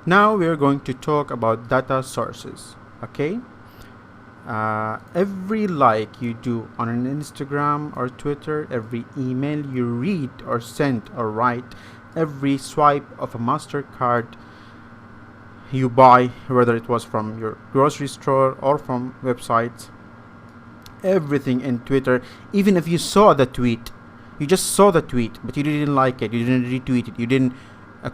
Now we are going to talk about data sources. Okay, every like you do on an Instagram or Twitter, every email you read or send or write, every swipe of a MasterCard you buy, whether it was from your grocery store or from websites, everything in Twitter, even if you saw the tweet, you just saw the tweet but you didn't like it, you didn't retweet it, you didn't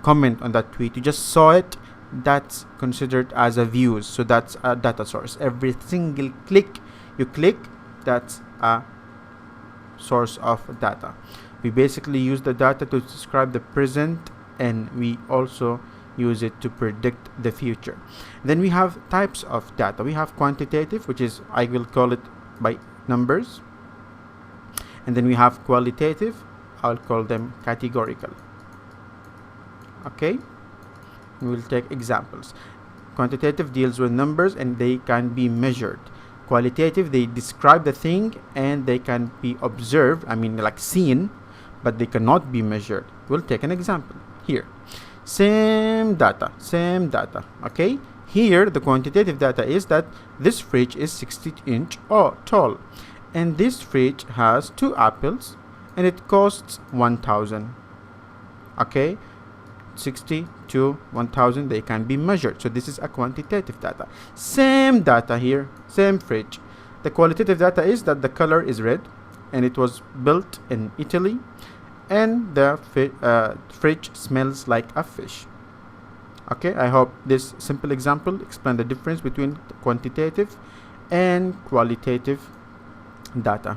comment on that tweet, you just saw it, that's considered as a views. So that's a data source. Every single click you click, that's a source of data. We basically use the data to describe the present, and we also use it to predict the future. Then we have types of data. We have quantitative, which is, I will call it by numbers, and then we have qualitative, I'll call them categorical. Okay, we'll take examples. Quantitative deals with numbers and they can be measured. Qualitative, they describe the thing and they can be observed, like seen, but they cannot be measured. We'll take an example here. Same data. Okay, here the quantitative data is that this fridge is 60 inch tall, and this fridge has 2 apples and it costs 1,000. Okay, 60 to 1,000, they can be measured. So this is a quantitative data. Same data here, same fridge. The qualitative data is that the color is red and it was built in Italy, and the fridge smells like a fish. Okay, I hope this simple example explains the difference between quantitative and qualitative data.